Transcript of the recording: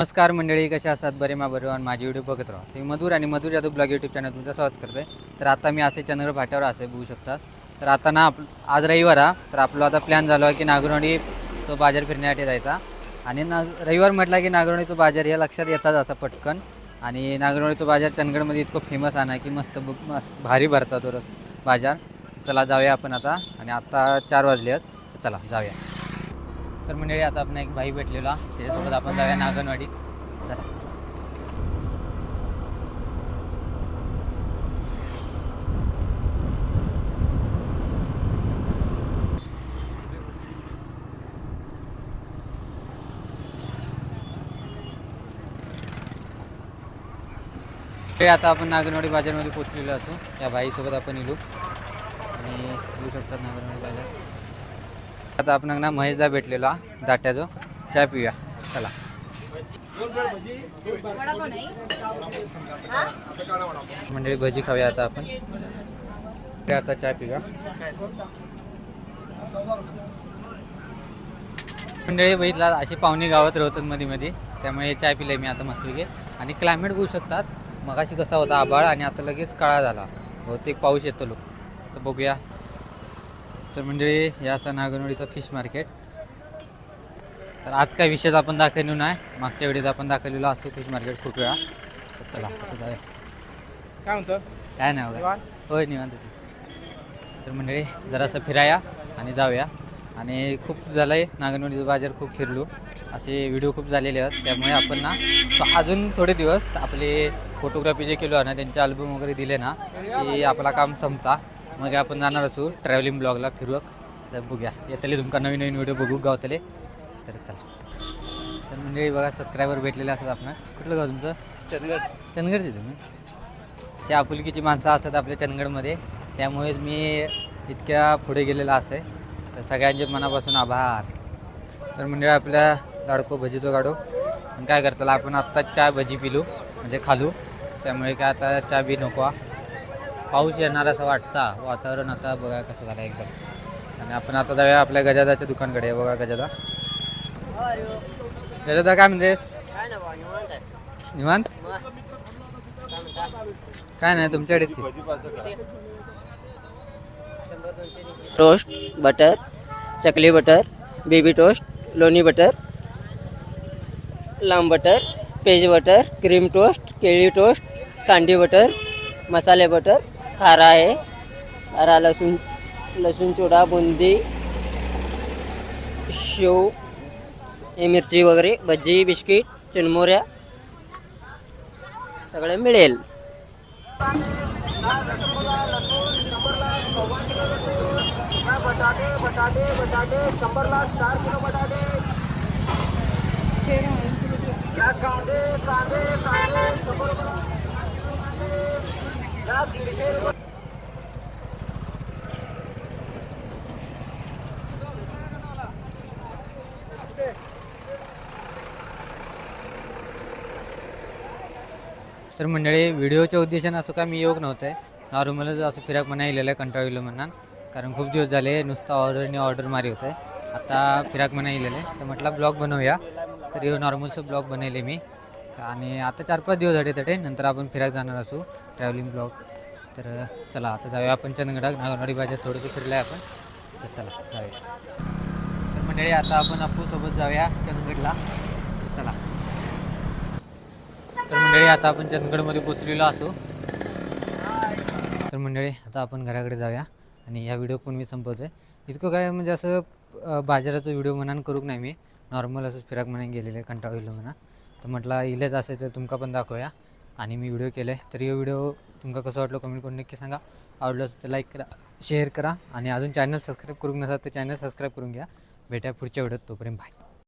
नमस्कार मंडळी, कशा असतात? बरे बरे आणि माझी व्हिडिओ बघत राहा. मी मधुर आणि मधुर जाधव ब्लॉग यूट्यूब चॅनल तुमचं स्वागत करते. तर आता मी असे चंद्र फाट्यावर असे बघू शकतात. तर आता ना आज रविवार हा, तर आपला आता प्लॅन झाला आहे की नागरोणी तो बाजार फिरण्यासाठी जायचा. आणि रविवार म्हटला की नागरोणी तो बाजार या लक्षात येतात असं पटकन. आणि नागरोणी तो बाजार चंदगडमध्ये इतकं फेमस आहे ना की मस्त भारी भरतात तो बाजार. चला जाऊया आपण आता. आणि आता 4 वाजले आहेत, तर चला जाऊया. तर मंडळी आता आपण एक भाई भेटलेला, त्याच्यासोबत आपण जाऊया नागनवाडीत. चला. ते आता आपण नागनवाडी बाजारमध्ये पोचलेलो असू. त्या भाईसोबत आपण येलो आणि येऊ शकतात नागनवाडी बाजार. आता आपण ना महेशदा भेटलेला दाट्याचो, चहा पिऊया. चला. मंडळी भजी खाऊया आता आपण. आता चहा पिऊया. मंडळी बघितला अशी पाहुणे गावात राहतात मध्ये मध्ये, त्यामुळे चहा पिले मी आता मस्तपैकी. आणि क्लायमेट बघू शकतात, मगाशी कसा होता आभाळ आणि आता लगेच काळा झाला, बहुतेक पाऊस येतो लोक. तर बघूया. तर मंडळी या असा नागनवाडीचा फिश मार्केट. तर आज काय विशेष आपण दाखवलो नाही, मागच्या वेळेस आपण दाखवलेलो असतो फिश मार्केट खूप वेळा. चला जाऊया. काय म्हणतो? काय नाही बघा, होय निवांत. तर मंडळी जरासं फिराया आणि जाऊया. आणि खूप झालं आहे नागनवाडीचा बाजार, खूप फिरलो, असे व्हिडिओ खूप झालेले आहेत. त्यामुळे आपण ना अजून थोडे दिवस आपले फोटोग्राफी जे केलो आहे ना, त्यांचे अल्बम वगैरे दिले ना की आपला काम संपता. मग आपण जाणार असू ट्रॅव्हलिंग ब्लॉगला फिरवक. तर बघूया येतले तुमका नवीन नवीन व्हिडिओ बघू गावतले. तर चला. तर मंडळी बघा सबस्क्रायबर भेटलेले असतात आपण. कुठलं गाव तुमचं? चंदगड. चंदगडचे तुम्ही? अशी आपुलकीची माणसं असतात आपल्या चंदगडमध्ये, त्यामुळेच मी इतक्या पुढे गेलेला असे. तर सगळ्यांचे मनापासून आभार. तर मंडळी आपल्या लाडको भजीचो गाडो. आणि काय करताल आपण आत्ता चहा भजी पिलू म्हणजे खालू, त्यामुळे काय आता चहा बी नको. पाऊस येणार असं वाटता, वातावरण आता बघा कसं झालं एकदम. आणि आपण आता जाऊया आपल्या गजादाच्या दुकानकडे. बघा गजादा. गजादा काय म्हणतेस? निवांत? काय नाही तुमच्याकडेच. टोस्ट बटर, चकली बटर, बेबी टोस्ट, लोणी बटर, लांब butter, page butter, cream toast, केळी टोस्ट, कांडी बटर, मसाले बटर, खारा आहे, खारा लसूण चुडा, बुंदी, शेव, मिरची वगैरे, भजी, बिस्किट, चिरमुऱ्या सगळे मिळेल. तर मंडळी व्हिडिओच्या उद्देशाने असं काय मी योग नव्हतं आहे, नॉर्मलच असं फिराक म्हणा येलेलं आहे, कंटाळलेलं म्हणा. कारण खूप दिवस झाले नुसतं ऑर्डर मारी होतं आहे. आता फिराक म्हणा येलेलं आहे, तर म्हटलं ब्लॉग बनवूया. तर हे नॉर्मलचं ब्लॉग बनवले मी. आणि आता 4-5 दिवस झाले तटे, नंतर आपण फिराक जाणार असू ट्रॅव्हलिंग ब्लॉग. तर चला आता जाऊया आपण चंदगडात. नागनवाडी बाजार थोडंसं फिरलं आहे आपण, तर चला जाऊया. तर मंडळी आता आपण अप्पूसोबत जाऊया चंदगडला. चला. तर मंडळी आता आपण चंदगडमध्ये पोचलेलो असो. तर मंडळी आता आपण घराकडे जाऊया. आणि ह्या व्हिडिओ पण मी संपवतो आहे. इतकं काय म्हणजे असं बाजाराचं व्हिडिओ म्हणान करूक नाही मी, नॉर्मल असं फिराक म्हणून गेलेलं कंटाळलेलं म्हणा. तर म्हटलं इलेच असेल तर तुमका पण दाखवूया. आणि मी व्हिडिओ केलं आहे. तर हे व्हिडिओ तुमका कसं वाटलं कमेंट करून नक्की सांगा. आवडलं असेल तर लाईक करा, शेअर करा. आणि अजून चॅनल सबस्क्राईब करून नसाल तर चॅनल सबस्क्राईब करून घ्या. भेटा पुढच्या व्हिडिओत. तोपर्यंत बाय.